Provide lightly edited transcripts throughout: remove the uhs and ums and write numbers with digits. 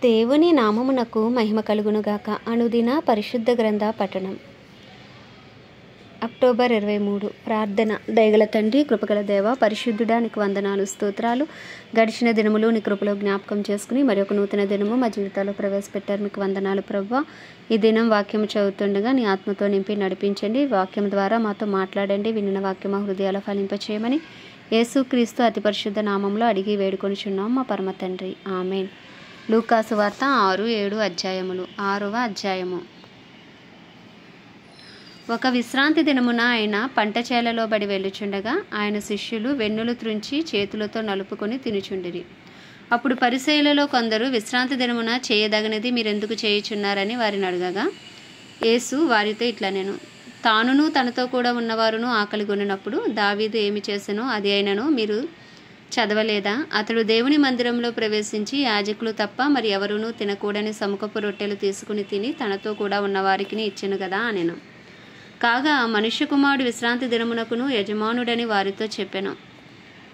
దేవుని నామమునకు మహిమ కలుగునుగాక. అనుదిన పరిశుద్ధ గ్రంథ పఠనం. అక్టోబర్ 23. ప్రార్థన. దయగల తండ్రి, కృపగల దేవ, పరిశుద్ధుడా, నీకు వందనాలు, స్తోత్రాలు. గడిచిన దినములు నీ కృపలో జ్ఞాపకం చేసుకుని మరి ఒక నూతన దినము మా జీవితాల్లో ప్రవేశపెట్టారు. మీకు వందనాలు ప్రభువా. ఈ దినం వాక్యం చదువుతుండగా నీ ఆత్మతో నింపి నడిపించండి. వాక్యం ద్వారా మాతో మాట్లాడండి. వినిన వాక్యం మా హృదయాల ఫలింపచేయమని యేసుక్రీస్తు అతి పరిశుద్ధ నామంలో అడిగి వేడుకొనిచున్నాం మా పరమ తండ్రి. ఆమెన్. లూకాసు వార్త 6-7 అధ్యాయములు. 6వ అధ్యాయము. ఒక విశ్రాంతి దినమున ఆయన పంట చేలలో బడి వెళ్ళుచుండగా ఆయన శిష్యులు వెన్నులు త్రుంచి చేతులతో నలుపుకొని తినుచుండిరి. అప్పుడు పరిసయ్యులలో కొందరు విశ్రాంతి దినమున చేయదగినది మీరెందుకు చేయుచున్నారని వారిని అడగగా యేసు వారితో ఇట్లా నేను తానును తనతో కూడా ఉన్నవారును ఆకలి కొనినప్పుడు దావీదు ఏమి చేసెనో అది అయినను మీరు చదవలేదా? అతడు దేవుని మందిరంలో ప్రవేశించి యాజకులు తప్ప మరి ఎవరునూ తినకూడని సముఖపు రొట్టెలు తీసుకుని తిని తనతో కూడా ఉన్నవారికి ఇచ్చెను కదా అనెను. కాగా మనుష్య కుమారుడు విశ్రాంతి దినమునకును యజమానుడని వారితో చెప్పెను.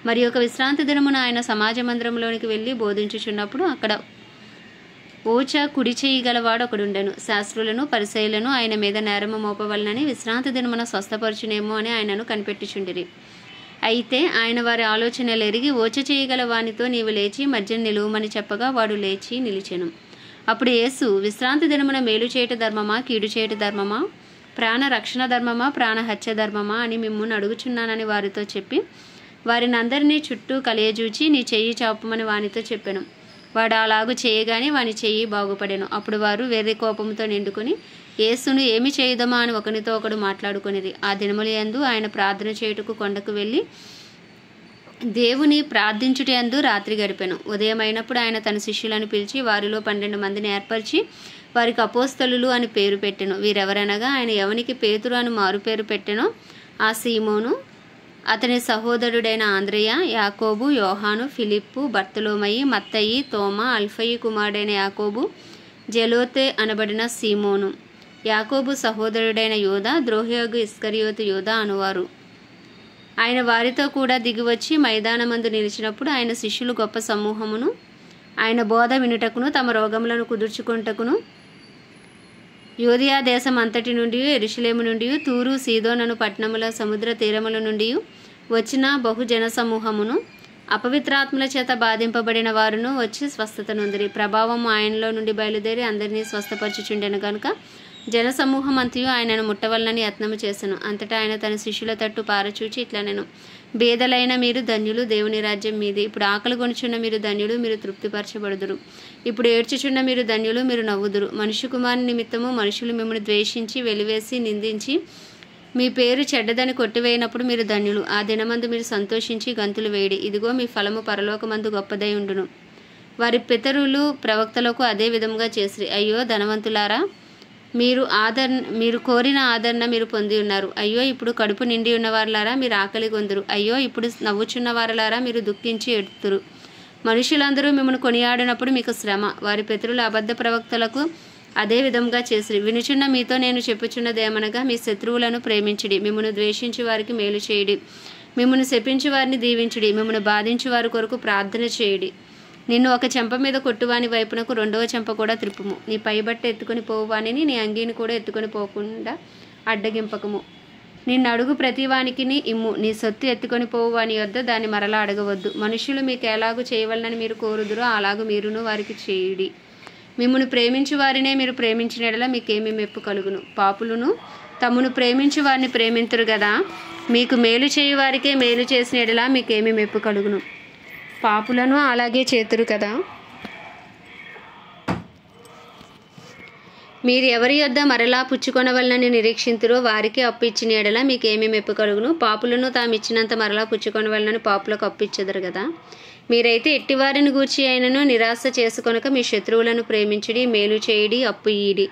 మరి ఒక విశ్రాంతి దినమున ఆయన సమాజ మందిరంలోనికి వెళ్ళి బోధించుచున్నప్పుడు అక్కడ ఓచ కుడి చేయి గలవాడు ఒకడుండెను. శాస్త్రులను పరిసయ్యులను ఆయన మీద నేరము మోపవలనని విశ్రాంతి దినమున స్వస్థపరచునేమో అని ఆయనను కనిపెట్టుచుండిరి. అయితే ఆయన వారి ఆలోచనలు ఎరిగి ఓచ చేయగల వానితో నీవు లేచి మధ్య నిలువమని చెప్పగా వాడు లేచి నిలిచెను. అప్పుడు యేసు విశ్రాంతి దినమున మేలు చేయట ధర్మమా, కీడు చేయట ధర్మమా, ప్రాణ రక్షణ ధర్మమా, ప్రాణహత్య ధర్మమా అని మిమ్మును అడుగుచున్నానని వారితో చెప్పి వారిని అందరినీ చుట్టూ కలియజూచి నీ చెయ్యి చాపమని వానితో చెప్పెను. వాడు అలాగు చేయగానే వాని చెయ్యి బాగుపడెను. అప్పుడు వారు వెర్రి కోపంతో నిండుకొని యేసును ఏమి చేయుదమా అని ఒకనితో ఒకడు మాట్లాడుకొనిరి. ఆ దినముల యందు ఆయన ప్రార్థన చేయుటకు కొండకు వెళ్ళి దేవుని ప్రార్థించుటయందు రాత్రి గడిపెను. ఉదయమైనప్పుడు ఆయన తన శిష్యులను పిలిచి వారిలో 12 మందిని ఏర్పరిచి వారికి అపోస్తలులు అని పేరు పెట్టెను. వీరెవరనగా ఆయన ఎవనికి పేతురు అని మారు పేరు పెట్టెనో ఆ సీమోను, అతని సహోదరుడైన ఆంద్రెయ, యాకోబు, యోహాను, ఫిలిప్పు, బర్తలోమయి, మత్తయి, తోమా, అల్ఫయి కుమారుడైన యాకోబు, జెలోతే అనబడిన సీమోను, యాకోబు సహోదరుడైన యోధా, ద్రోహియగు ఇస్కరియోతు యోధా అనువారు. ఆయన వారితో కూడా దిగివచ్చి మైదానమందు నిలిచినప్పుడు ఆయన శిష్యులు గొప్ప సమూహమును ఆయన బోధ వినుటకును తమ రోగములను కుదుర్చుకుంటకును యూదయా దేశం అంతటి నుండి, యెరూషలేము నుండి, తూరు, సీదోనను పట్టణముల సముద్ర తీరముల నుండి వచ్చిన బహుజన సమూహమును అపవిత్రాత్మల చేత బాధింపబడిన వారును వచ్చి స్వస్థత నొందిరి. ప్రభావం ఆయనలో నుండి బయలుదేరి అందరినీ స్వస్థపరచుచుండెను గనుక జనసమూహం అంతయు ఆయనను ముట్టవలనని యత్నము చేసెను. అంతటా ఆయన తన శిష్యుల తట్టు పారచూచి ఇట్లా నేను బేదలైన మీరు ధన్యులు, దేవుని రాజ్యం మీది. ఇప్పుడు ఆకలి కొనుచున్న మీరు ధన్యులు, మీరు తృప్తిపరచబడుదురు. ఇప్పుడు ఏడ్చుచున్న మీరు ధన్యులు, మీరు నవ్వుదురు. మనుష్య కుమారుని నిమిత్తము మనుషులు మిమ్మల్ని ద్వేషించి వెలివేసి నిందించి మీ పేరు చెడ్డదని కొట్టివేయినప్పుడు మీరు ధన్యులు. ఆ దినమందు మీరు సంతోషించి గంతులు వేయడి. ఇదిగో మీ ఫలము పరలోకమందు గొప్పదై ఉండును. వారి పితరులు ప్రవక్తలకు అదే విధముగా చేసిరి. అయ్యో ధనవంతులారా, మీరు కోరిన ఆదరణ మీరు పొంది ఉన్నారు. అయ్యో ఇప్పుడు కడుపు నిండి ఉన్నవారులారా మీరు ఆకలి కొందురు. అయ్యో ఇప్పుడు నవ్వుచున్న వారులారా మీరు దుఃఖించి ఎడుతురు. మనుషులందరూ మిమ్మల్ని కొనియాడినప్పుడు మీకు శ్రమ. వారి పితరుల అబద్ధ ప్రవక్తలకు అదే విధంగా చేసిరి. వినుచున్న మీతో నేను చెప్పుచున్నదేమనగా మీ శత్రువులను ప్రేమించుడి, మిమ్మల్ని ద్వేషించి వారికి మేలు చేయుడి, మిమ్మల్ని శపించి వారిని దీవించుడి, మిమ్మల్ని బాధించి వారి కొరకు ప్రార్థన చేయుడి. నిన్ను ఒక చెంప మీద కొట్టువాని వైపునకు 2వ చెంప కూడా త్రిప్పుము. నీ పైబట్ట ఎత్తుకొని పోవానిని నీ అంగీని కూడా ఎత్తుకొని పోకుండా అడ్డగింపకము. నిన్ను అడుగు ప్రతివానికి ఇమ్ము. నీ సొత్తు ఎత్తుకొని పోవాని యొద్ద దాన్ని మరలా అడగవద్దు. మనుషులు మీకు ఎలాగూ చేయవలనని మీరు కోరుదురో అలాగూ మీరును వారికి చేయుడి. మిమ్మును ప్రేమించు వారినే మీరు ప్రేమించిన యెడల మీకేమి మెప్పు కలుగును? పాపులను తమను ప్రేమించు వారిని ప్రేమింతురు కదా. మీకు మేలు చేయు వారికే మేలు చేసిన యెడల మీకేమి మెప్పు కలుగును? పాపులను అలాగే చేతురు కదా. మీరు ఎవరి యొద్ద మరలా పుచ్చుకొనవలనని నిరీక్షింతురో వారికి అప్పు ఇచ్చిన యెడల మీకేమీ మెప్పు కలుగును? పాపులను తాము ఇచ్చినంత మరలా పుచ్చుకొనవలనని పాపులకు అప్పు ఇచ్చెదరు కదా. మీరైతే ఎట్టివారిని గూర్చి అయినను నిరాశ చేసుకొనక మీ శత్రువులను ప్రేమించుడి, మేలు చేయుడి, అప్పు ఇయ్యుడి.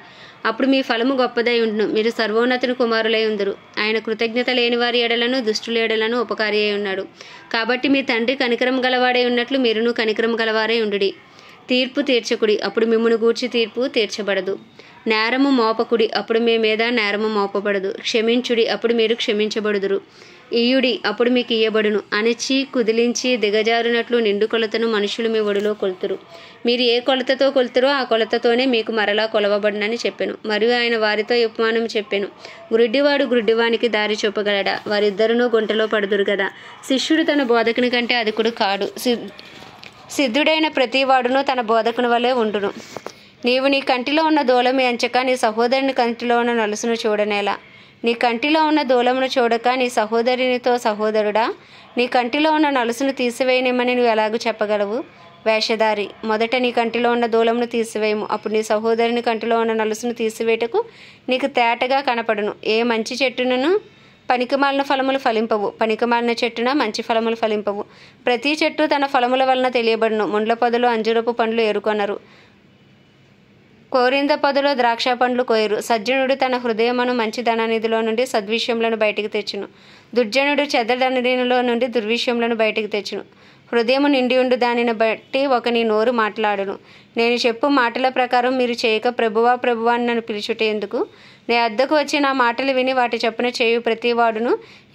అప్పుడు మీ ఫలము గొప్పదై ఉండును. మీరు సర్వోన్నతుని కుమారులై ఉందరు. ఆయన కృతజ్ఞత లేని వారి ఎడలను దుష్టుల ఎడలను ఉపకారి అయి ఉన్నాడు. కాబట్టి మీ తండ్రి కనికరం గలవాడై ఉన్నట్లు మీరును కనికరం గలవారై ఉండుడి. తీర్పు తీర్చకుడి, అప్పుడు మిమ్మును గూర్చి తీర్పు తీర్చబడదు. నేరము మోపకుడి, అప్పుడు మీ మీద నేరము మోపబడదు. క్షమించుడి, అప్పుడు మీరు క్షమించబడుదురు. ఇయుడి, అప్పుడు మీకు ఇయ్యబడును. అణచి కుదిలించి దిగజారునట్లు నిండు కొలతను మనుషులు మీ ఒడిలో కొలుతురు. మీరు ఏ కొలతతో కొలుతురో ఆ కొలతతోనే మీకు మరలా కొలవబడునని చెప్పెను. మరియు ఆయన వారితో ఉపమానం చెప్పెను. గ్రుడ్డివాడు గ్రుడ్డివానికి దారి చూపగలడా? వారిద్దరునూ గుంటలో పడుదురు కదా. శిష్యుడు తన బోధకుని కంటే అధికుడు కాడు. సిద్ధుడైన ప్రతివాడును తన బోధకుని వలె ఉండును. నీవు నీ కంటిలో ఉన్న దూలము ఎంచక నీ సహోదరుని కంటిలో ఉన్న నలుసును చూడనేలా? నీ కంటిలో ఉన్న దూలమును చూడక నీ సహోదరునితో, సహోదరుడా, నీ కంటిలో ఉన్న నలుసును తీసివేయనిమ్మని నువ్వు ఎలాగూ చెప్పగలవు? వేషధారి, మొదట నీ కంటిలో ఉన్న దూలమును తీసివేయము, అప్పుడు నీ సహోదరుని కంటిలో ఉన్న నలుసును తీసివేయటకు నీకు తేటగా కనపడును. ఏ మంచి చెట్టును పనికిమాలిన ఫలములు ఫలింపవు, పనికిమాలిన చెట్టున మంచి ఫలములు ఫలింపవు. ప్రతి చెట్టు తన ఫలముల వలన తెలియబడును. ముండ్ల పొదలో అంజూరపు పండ్లు ఏరుకొనరు, కోరింద పొదలో ద్రాక్ష పండ్లు కోయరు. సజ్జనుడు తన హృదయమును మంచి ధననిధిలో నుండి సద్విషయములను బయటికి తెచ్చును. దుర్జనుడు చెడ్డనిధిలో నుండి దుర్విషయములను బయటికి తెచ్చును. హృదయము నిండి ఉండు దానిని బట్టి ఒకని నోరు మాట్లాడును. నేను చెప్పు మాటల ప్రకారం మీరు చేయక ప్రభువా ప్రభువా అని నన్ను పిలుచుట ఎందుకు? నే వద్దకు వచ్చి నా మాటలు విని వాటి చొప్పున చేయు ప్రతివాడును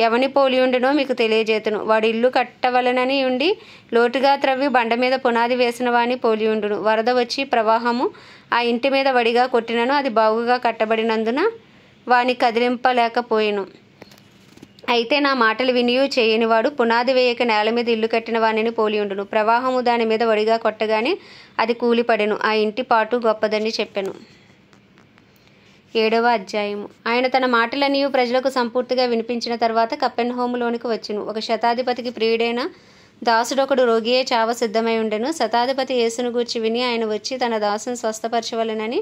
ఎవని పోలియుండునో మీకు తెలియజేతును. వాడు ఇల్లు కట్టవలనని ఉండి లోటుగా త్రవ్వి బండ మీద పునాది వేసిన వాని పోలియుండును. వరద వచ్చి ప్రవాహము ఆ ఇంటి మీద వడిగా కొట్టినను అది బాగుగా కట్టబడినందున వాని కదిలింపలేకపోయిను. అయితే నా మాటలు వినియు చేయనివాడు పునాది వేయక నేల మీద ఇల్లు కట్టిన వానిని పోలియుండును. ప్రవాహము దాని మీద వడిగా కొట్టగానే అది కూలిపడెను. ఆ ఇంటి పాటు గొప్పదని చెప్పెను. 7వ అధ్యాయము. ఆయన తన మాటలన్నీ ప్రజలకు సంపూర్తిగా వినిపించిన తర్వాత కపెర్నహూములోనికి వచ్చెను. ఒక శతాధిపతికి ప్రియుడైన దాసుడొకడు రోగియే చావ సిద్ధమై ఉండెను. శతాధిపతి యేసును గూర్చి విని ఆయన వచ్చి తన దాసును స్వస్థపరచవలెనని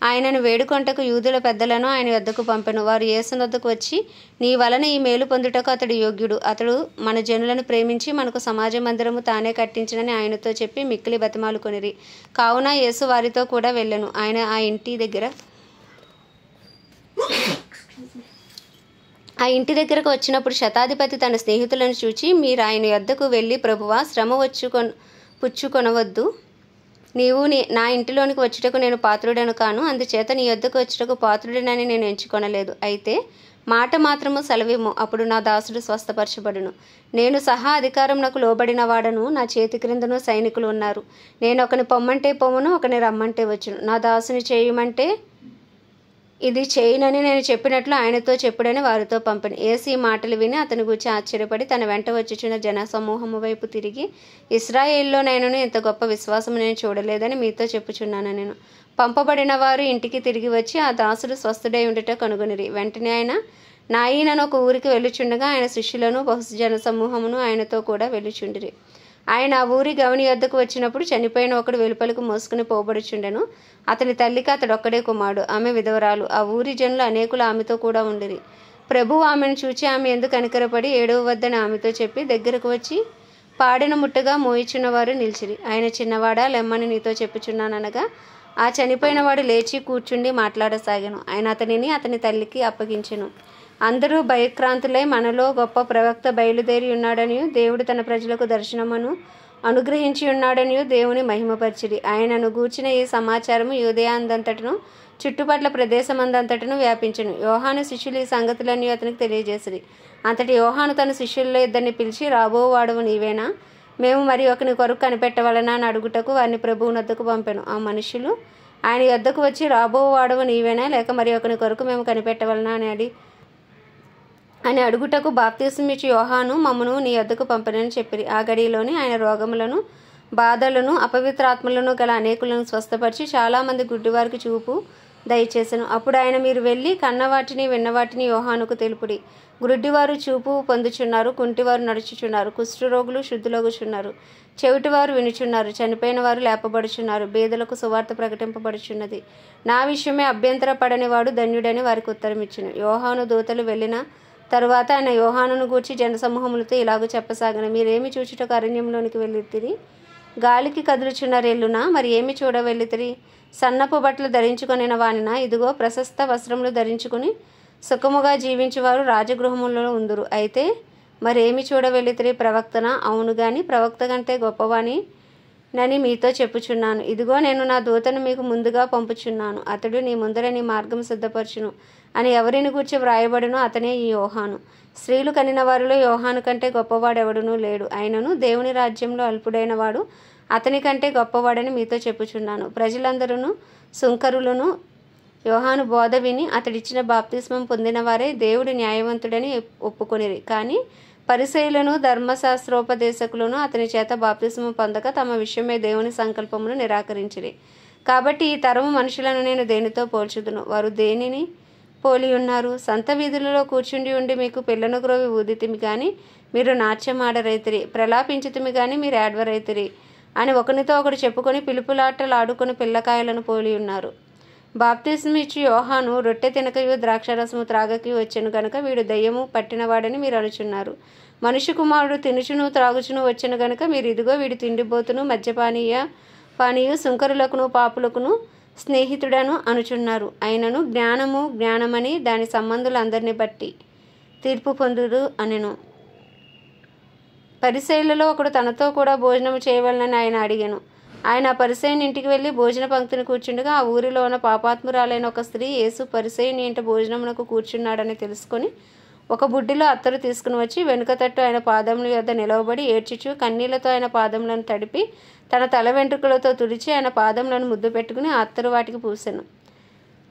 ఆయనను వేడుకొంటకు యూదుల పెద్దలను ఆయన వద్దకు పంపెను. వారు యేసు వద్దకు వచ్చి, నీ వలన ఈ మేలు పొందుటకు అతడు యోగ్యుడు. అతడు మన జనులను ప్రేమించి మనకు సమాజ మందిరము తానే కట్టించినని ఆయనతో చెప్పి మిక్కిలి బతిమాలుకొనిరి. కావున యేసు వారితో కూడా వెళ్ళెను. ఆయన ఆ ఇంటి దగ్గరకు వచ్చినప్పుడు శతాధిపతి తన స్నేహితులను చూచి, మీరు ఆయన యొద్దకు వెళ్ళి, ప్రభువా, శ్రమ పుచ్చుకొనవద్దు, నీవు నా ఇంటిలోనికి వచ్చుటకు నేను పాత్రుడను కాను, అందుచేత నీ యొద్దకు వచ్చుటకు పాత్రుడనని నేను ఎంచుకొనలేదు. అయితే మాట మాత్రము సెలవిమ్ము, అప్పుడు నా దాసుడు స్వస్థపరచబడును. నేను సహా అధికారం నాకు లోబడిన వాడను, నా చేతి క్రిందను సైనికులు ఉన్నారు. నేను ఒకని పొమ్మంటే పొమ్మును, ఒకని రమ్మంటే వచ్చును. నా దాసుని చేయమంటే ఇది చేయనని నేను చెప్పినట్లు ఆయనతో చెప్పుడని వారితో పంపను. యేసు ఈ మాటలు విని అతని గురించి ఆశ్చర్యపడి తన వెంట వచ్చుచున్న జన సమూహము వైపు తిరిగి, ఇశ్రాయేలులో నేను ఇంత గొప్ప విశ్వాసము నేను చూడలేదని మీతో చెప్పుచున్నాను. నేను పంపబడిన వారు ఇంటికి తిరిగి వచ్చి ఆ దాసుడు స్వస్థుడై ఉండుట కనుగొనిరి. వెంటనే ఆయన నాయీనను ఒక ఊరికి వెళ్ళుచుండగా ఆయన శిష్యులను బహుజన సమూహమును ఆయనతో కూడా వెళ్ళుచుండిరి. ఆయన ఆ ఊరి గవని వద్దకు వచ్చినప్పుడు చనిపోయిన ఒకడు వెలుపలకు మోసుకుని పోబడుచుండెను. అతని తల్లికి అతడొక్కడే కుమారుడు, ఆమె విధవరాలు. ఆ ఊరి జనులు అనేకులు ఆమెతో కూడా ఉండిరి. ప్రభువు ఆమెను చూచి ఆమె ఎందుకు కనికరపడి 7వ వద్దని ఆమెతో చెప్పి దగ్గరకు వచ్చి పాడిన ముట్టగా మోయిచున్నవారు నిలిచిరి. ఆయన చిన్నవాడా, లెమ్మని నీతో చెప్పుచున్నాననగా ఆ చనిపోయిన వాడు లేచి కూర్చుండి మాట్లాడసాగాను. ఆయన అతనిని అతని తల్లికి అప్పగించెను. అందరూ భయక్రాంతులై, మనలో గొప్ప ప్రవక్త బయలుదేరి ఉన్నాడనియు దేవుడు తన ప్రజలకు దర్శనమును అనుగ్రహించి ఉన్నాడనియు దేవుని మహిమపరిచిరి. ఆయనను గూర్చిన ఈ సమాచారము యూదయందంతటను చుట్టుపట్ల ప్రదేశమందంతటను వ్యాపించెను. యోహాను శిష్యులు ఈ సంగతులన్నీ అతనికి తెలియజేసిరి. అంతటి యోహాను తన శిష్యుల్లో ఇద్దరిని పిలిచి, రాబోవాడవు నీవేనా? మేము మరి ఒకని కొరకు కనిపెట్టవలనా అని అడుగుటకు వారిని ప్రభువు వద్దకు పంపెను. ఆ మనుషులు ఆయన వద్దకు వచ్చి, రాబోవాడవు నీవేనా, లేక మరి ఒకని కొరకు మేము కనిపెట్టవలనా అని అడుగుటకు, బాప్తిసమిచ్చు యోహాను మమ్మను నీ వద్దకు పంపనని చెప్పిరి. ఆ గడిలోని ఆయన రోగములను, బాధలను, అపవిత్రాత్మలను గల అనేకులను స్వస్థపరిచి చాలామంది గుడ్డివారికి చూపు దయచేసెను. అప్పుడు ఆయన, మీరు వెళ్ళి కన్నవాటిని విన్నవాటిని యోహానుకు తెలుపుడి. గుడ్డివారు చూపు పొందుచున్నారు, కుంటివారు నడుచుచున్నారు, కుష్ఠరోగులు శుద్ధులగుచున్నారు, చెవిటివారు వినుచున్నారు, చనిపోయిన వారు లేపబడుచున్నారు, బీదలకు సువార్త ప్రకటింపబడుచున్నది. నా విషయమే అభ్యంతరపడని వాడు ధన్యుడని వారికి ఉత్తరమిచ్చెను. యోహాను దూతలు వెళ్ళిన తరువాత ఆయన యోహానును గూర్చి జనసమూహములతో ఇలాగ చెప్పసాగను, మీరేమి చూచుటకు అరణ్యంలోనికి వెళ్ళితిరి? గాలికి కదులుచున్న రెల్లునా? మరి ఏమి చూడ వెళ్ళితిరి? సన్నపు బట్టలు ధరించుకొనిన వానినా? ఇదిగో, ప్రశస్త వస్త్రములు ధరించుకుని సుఖముగా జీవించువారు రాజగృహములలో ఉందురు. అయితే మరేమి చూడ వెళ్ళితిరి? ప్రవక్తనా? అవును గాని ప్రవక్త కంటే గొప్పవాని నని మీతో చెప్పుచున్నాను. ఇదిగో నేను నా దూతను మీకు ముందుగా పంపుచున్నాను. అతడు నీ ముందర నీ మార్గం సిద్ధపరచును అని ఎవరిని గూర్చి వ్రాయబడునో అతనే ఈ యోహాను. స్త్రీలు కనిన వారిలో యోహాను కంటే గొప్పవాడెవడునూ లేడు. అయినను దేవుని రాజ్యంలో అల్పుడైన వాడు అతని కంటే గొప్పవాడని మీతో చెప్పుచున్నాను. ప్రజలందరూ సుంకరులను యోహాను బోధ విని అతడిచ్చిన బాప్తిస్మం పొందిన వారే దేవుడు న్యాయవంతుడని ఒప్పుకొనిరి. కానీ పరిసయ్యులను ధర్మశాస్త్రోపదేశకులను అతని చేత బాప్తిస్మం పొందక తమ విషయమే దేవుని సంకల్పమును నిరాకరించిరి. కాబట్టి ఈ తరము మనుషులను నేను దేనితో పోల్చుదును? వారు దేనిని పోలి ఉన్నారు? సంత వీధులలో కూర్చుండి ఉండి మీకు పిల్లను గ్రోవి ఊదితిమి కానీ మీరు నాట్యం ఆడరైతిరి, ప్రలాపించితిమి కానీ మీరు ఏడ్వరైతిరి అని ఒకనితో ఒకడు చెప్పుకొని పిలుపులాటలు ఆడుకొని పిల్లకాయలను పోలి ఉన్నారు. బాప్తిస్మం ఇచ్చి యోహాను రొట్టె తినకయు ద్రాక్షరసము త్రాగకయు వచ్చెను గనుక వీడు దయ్యము పట్టినవాడని మీరు అనుచున్నారు. మనుష్య కుమారుడు తినుచును త్రాగుచును వచ్చెను గనుక మీరు ఇదిగో వీడు తిండిబోతును మద్యపానీయు సుంకరులకును పాపులకును స్నేహితుడను అనుచున్నారు. అయినను జ్ఞానము జ్ఞానమని దాని సంబంధులందరిని బట్టి తీర్పు పొందుదు అనెను. పరిసయ్యులలో ఒకడు తనతో కూడా భోజనము చేయవలనని ఆయన అడిగాను. ఆయన పరిసయ్యుని ఇంటికి వెళ్ళి భోజన పంక్తిని కూర్చుండగా ఆ ఊరిలో ఉన్న పాపాత్మురాలైన ఒక స్త్రీ యేసు పరిసయ్యుని ఇంట భోజనమునకు కూర్చున్నాడని తెలుసుకొని ఒక బుడ్డిలో అత్తరు తీసుకుని వచ్చి వెనుక తట్టు ఆయన పాదముల యొద్ద నిలవబడి ఏడ్చుచు కన్నీళ్లతో ఆయన పాదములను తడిపి తన తల వెంట్రుకలతో తుడిచి ఆయన పాదములను ముద్దు పెట్టుకుని ఆ అత్తరు వాటికి పూసెను.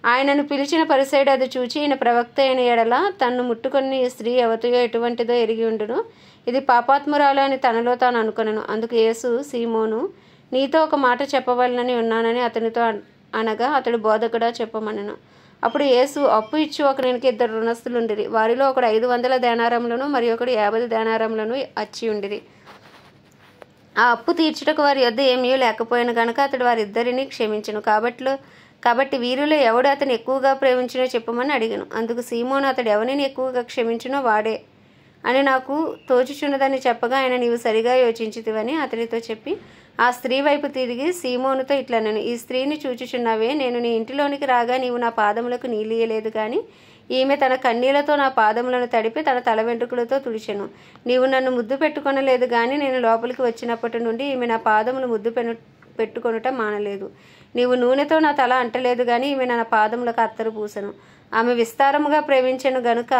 ఆయనను పిలిచిన పరిసయ్యుడు అది చూచి ఈయన ప్రవక్త అయిన ఎడల తన్ను ముట్టుకొని ఈ స్త్రీ ఎవతయో ఎటువంటిదో ఎరిగి ఉండును, ఇది పాపాత్మురాలు అని తనలో తాను అనుకొనెను. అందుకు యేసు సీమోను, నీతో ఒక మాట చెప్పవలనని ఉన్నానని అతనితో అనగా అతడు బోధకుడా చెప్పమనెను. అప్పుడు యేసు అప్పు ఇచ్చి ఒకరికి 2 రుణస్థులుండిరి. వారిలో ఒకడు 500 దేనారములను మరి ఒకడు 50 దేనారములను అచ్చి ఉండిరి. ఆ అప్పు తీర్చుటకు వారి యొద్ద ఏమీ లేకపోయాను గనుక అతడు వారిద్దరిని క్షమించెను. కాబట్టి వీరిలో ఎవడు అతను ఎక్కువగా ప్రేమించినో చెప్పమని అడిగాను. అందుకు సీమోను, అతడు ఎవరిని ఎక్కువగా క్షమించినో వాడే అని నాకు తోచుచున్నదని చెప్పగా ఆయన, నీవు సరిగా యోచించితివని అతనితో చెప్పి ఆ స్త్రీ వైపు తిరిగి సీమోనుతో ఇట్లనెను, ఈ స్త్రీని చూచుచున్నావే, నేను నీ ఇంటిలోనికి రాగా నీవు నా పాదములకు నీళ్ళియలేదు కానీ ఈమె తన కన్నీళ్లతో నా పాదములను తడిపి తన తల వెంట్రుకలతో తుడిచెను. నీవు నన్ను ముద్దు పెట్టుకొనలేదు కానీ నేను లోపలికి వచ్చినప్పటి నుండి ఈమె నా పాదములు ముద్దు పెట్టుకొనుట మానలేదు. నీవు నూనెతో నా తల అంటలేదు కానీ ఈమె నా పాదములకు అత్తరు పూసెను. ఆమె విస్తారముగా ప్రేమించెను గనుక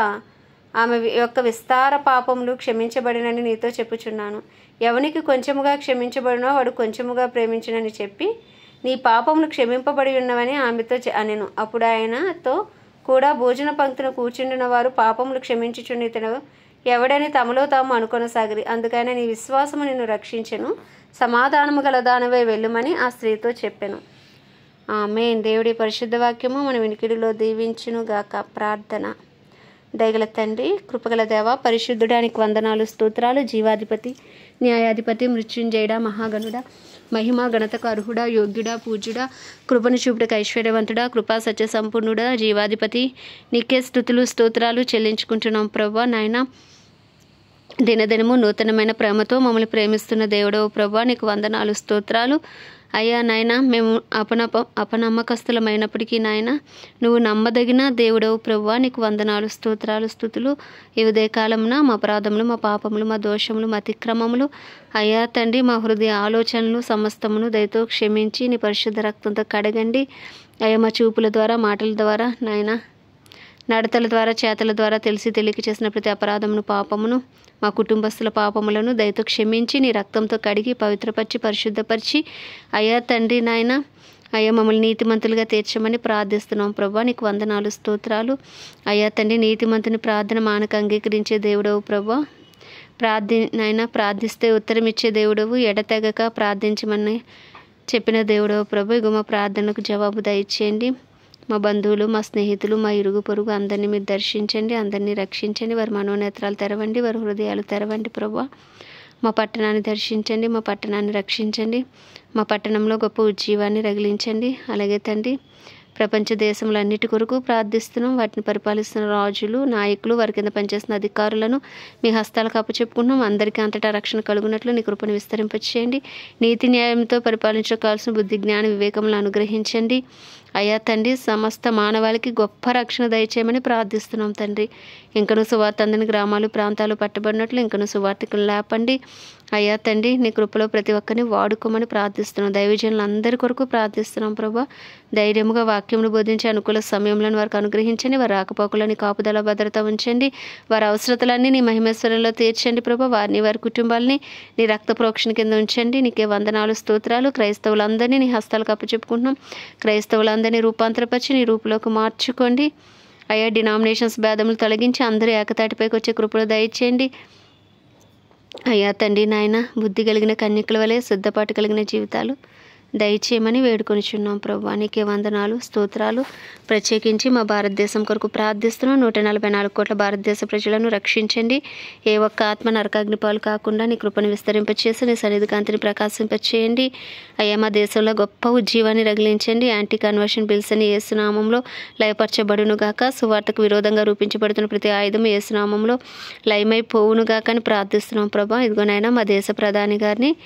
ఆమె యొక్క విస్తార పాపములు క్షమించబడినని నీతో చెప్పుచున్నాను. ఎవనికి కొంచెముగా క్షమించబడినో వాడు కొంచెముగా ప్రేమించునని చెప్పి నీ పాపములు క్షమింపబడి ఉన్నవని ఆమెతో అనెను. అప్పుడు ఆయనతో కూడా భోజన పంక్తిని కూర్చుండిన వారు పాపములు క్షమించుచునితను ఎవడని తమలో తాము అనుకొనసాగిరి. అందుకైనా నీ విశ్వాసము నిన్ను రక్షించెను, సమాధానము గల దానివై వెళ్ళుమని ఆ స్త్రీతో చెప్పెను. ఆమేన్. దేవుడి పరిశుద్ధ వాక్యము మన వినికిడిలో దీవించును గాక. ప్రార్థన. దయగల తండ్రి, కృపగల దేవ, పరిశుద్ధుడానికి వందనాలు, స్తోత్రాలు. జీవాధిపతి, న్యాయాధిపతి, మృత్యుంజయుడా, మహాగణుడా, మహిమ ఘనతకు అర్హుడా, యోగ్యుడా, పూజ్యుడా, కృపను చూపుటకు ఐశ్వర్యవంతుడా, కృపా సత్య సంపూర్ణుడా, జీవాధిపతి, నీకే స్తుతులు స్తోత్రాలు చెల్లించుకుంటున్నాం ప్రభా. నాయన, దినదినము నూతనమైన ప్రేమతో మమ్మల్ని ప్రేమిస్తున్న దేవుడవు ప్రభా, నీకు వందనాలు, స్తోత్రాలు. అయ్యా నాయన, మేము అపనమ్మకస్తులమైనప్పటికీ నాయన, నువ్వు నమ్మదగిన దేవుడవు ప్రభువా, నీకు వందనాలు, స్తోత్రాలు, స్తుతులు. ఈ ఉదయకాలమున మా అపరాధములు, మా పాపములు, మా దోషములు, మా అతిక్రమములు అయ్యా తండ్రి, మా హృదయ ఆలోచనలు సమస్తమును దయతో క్షమించి నీ పరిశుద్ధ రక్తంతో కడగండి. అయ్యా, మా చూపుల ద్వారా, మాటల ద్వారా నాయన, నడతల ద్వారా, చేతల ద్వారా తెలిసి తెలియక చేసిన ప్రతి అపరాధమును, పాపమును, మా కుటుంబస్తుల పాపములను దయతో క్షమించి నీ రక్తంతో కడిగి పవిత్రపరిచి పరిశుద్ధపరిచి అయ్యా తండ్రి నాయన, అయ్యా మమ్మల్ని నీతిమంతులుగా తీర్చమని ప్రార్థిస్తున్నాం ప్రభా. నీకు వందనాలు, స్తోత్రాలు. అయ్యా తండ్రి, నీతిమంతుని ప్రార్థన మానక అంగీకరించే దేవుడవు ప్రభా. ప్రార్థిస్తే ఉత్తరం ఇచ్చే దేవుడవు, ఎడతెగక ప్రార్థించమని చెప్పిన దేవుడవు ప్రభు. ఇగో మా ప్రార్థనలకు జవాబు దయచేయండి. మా బంధువులు, మా స్నేహితులు, మా ఇరుగు పొరుగు అందరినీ మీరు దర్శించండి, అందరినీ రక్షించండి. వారి మనోనేత్రాలు తెరవండి, వారి హృదయాలు తెరవండి ప్రభా. మా పట్టణాన్ని దర్శించండి, మా పట్టణాన్ని రక్షించండి, మా పట్టణంలో గొప్ప ఉజ్జీవాన్ని రగిలించండి. అలాగే తండ్రి, ప్రపంచ దేశములన్నిటి కొరకు ప్రార్థిస్తున్నాం. వాటిని పరిపాలిస్తున్న రాజులు, నాయకులు, వారి కింద పనిచేస్తున్న అధికారులను మీ హస్తాలకు అప్పచెప్పుకుంటున్నాం. అందరికీ అంతటా రక్షణ కలుగునట్లు నీ కృపను విస్తరింపచేయండి. నీతి న్యాయంతో పరిపాలించవలసిన బుద్ధి, జ్ఞాన, వివేకములను అనుగ్రహించండి. అయ్యా తండ్రి, సమస్త మానవాళికి గొప్ప రక్షణ దయచేయమని ప్రార్థిస్తున్నాం తండ్రి. ఇంకను సువార్త అందని గ్రామాలు, ప్రాంతాలు పట్టబడినట్లు ఇంకను సువార్తికులు లేపండి. అయ్యా తండ్రి, నీ కృపలో ప్రతి ఒక్కరిని వాడుకోమని ప్రార్థిస్తున్నాం. దైవజనులు అందరి కొరకు ప్రార్థిస్తున్నాం ప్రభా. ధైర్యముగా వాక్యమును బోధించే అనుకూల సమయంలో వారికి అనుగ్రహించండి. వారి రాకపోకలని కాపుదల భద్రత ఉంచండి. వారి అవసరతలన్నీ నీ మహిమేశ్వరంలో తీర్చండి ప్రభా. వారిని వారి కుటుంబాలని నీ రక్త ప్రోక్షణ కింద ఉంచండి. నీకే వందనాలు, స్తోత్రాలు. క్రైస్తవులందరినీ నీ హస్తాలకు అప్పచెప్పుకుంటున్నాం. క్రైస్తవులందరినీ రూపాంతరపరిచి నీ రూపులోకి మార్చుకోండి. అయ్యా, డినామినేషన్స్ భేదములు తొలగించి అందరూ ఏకతాటిపైకి వచ్చే కృపను దయచేయండి. అయ్యా తండ్రి నాయన, బుద్ధి కలిగిన కన్యకుల వలె సిద్ధపాటు కలిగిన జీవితాలు దయచేయమని వేడుకొనిచున్నాం ప్రభు. నీకే వందనాలు, స్తోత్రాలు. ప్రత్యేకించి మా భారతదేశం కొరకు ప్రార్థిస్తున్నాం. 144 కోట్ల భారతదేశ ప్రజలను రక్షించండి. ఏ ఒక్క ఆత్మ నరకాగ్నిపాలు కాకుండా నీ కృపను విస్తరింపచేసి నీ సన్నిధి కాంతిని ప్రకాశింపచేయండి. అయ్యా, మా దేశంలో గొప్ప ఉజ్జీవాన్ని రగిలించండి. యాంటీ కన్వర్షన్ బిల్స్ అని యేసునామంలో లయపరచబడును గాక. సువార్తకు విరోధంగా రూపించబడుతున్న ప్రతి ఆయుధం యేసునామంలో లయమైపోవును గాక అని ప్రార్థిస్తున్నాం ప్రభా. ఇదిగోనైనా మా దేశ ప్రధాని గారిని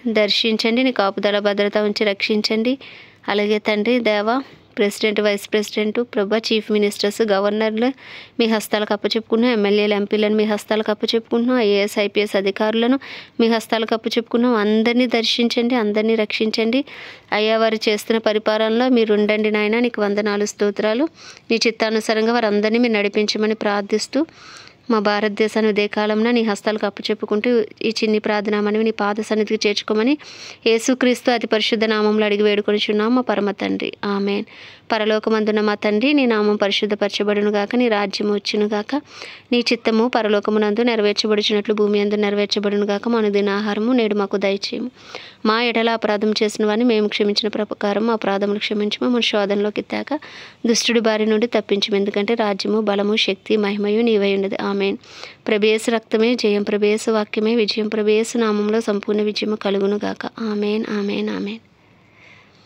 దర్శించండి. నీ కాపుదల భద్రత ఉంచి రక్షించండి. అలాగే తండ్రి దేవా, ప్రెసిడెంట్, వైస్ ప్రెసిడెంట్ ప్రభా, చీఫ్ మినిస్టర్స్, గవర్నర్లు మీ హస్తాలకు అప్పచెప్పుకున్నాం. ఎమ్మెల్యేలు, ఎంపీలను మీ హస్తాలకు అప్పచెప్పుకుంటున్నాం. ఐఏఎస్, ఐపీఎస్ అధికారులను మీ హస్తాలకు అప్పచెప్పుకున్నాం. అందరినీ దర్శించండి, అందరినీ రక్షించండి. అయ్యా, వారు చేస్తున్న పరిపాలనలో మీరు ఉండండి నాయన. నీకు వందనాలు, స్తోత్రాలు. నీ చిత్తానుసారంగా వారందరినీ మీరు నడిపించమని ప్రార్థిస్తూ మా భారతదేశాన్ని ఉదయకాలంలో నీ హస్తాలకు అప్పచెప్పుకుంటూ ఈ చిన్ని ప్రార్థనామని నీ పాద సన్నిధికి చేర్చుకోమని యేసుక్రీస్తు అతి పరిశుద్ధ నామంలో అడిగి వేడుకొనిచున్నాం మా పరమ తండ్రి. ఆమెన్. పరలోకమందున్న మా తండ్రి, నీ నామం పరిశుద్ధపరచబడును గాక. నీ రాజ్యం వచ్చును గాక. నీ చిత్తము పరలోకమునందు నెరవేర్చబడుచున్నట్లు భూమి అందు నెరవేర్చబడును గాక. మా అనుదిన ఆహారము నేడు మాకు దయచేయము. మా ఎడల అపరాధం చేసిన వారిని మేము క్షమించిన ప్రకారం మా అపరాధములు క్షమించము. మన శోధనలోకి ఎత్తాక దుష్టుడి బారి నుండి తప్పించము. ఎందుకంటే రాజ్యము, బలము, శక్తి, మహిమయు నీవై ఉన్నది. ఆమెన్. ప్రభేసు రక్తమే జయం, ప్రభేసు వాక్యమే విజయం, ప్రభేసు నామంలో సంపూర్ణ విజయము కలుగును గాక. Amen, amen, amen.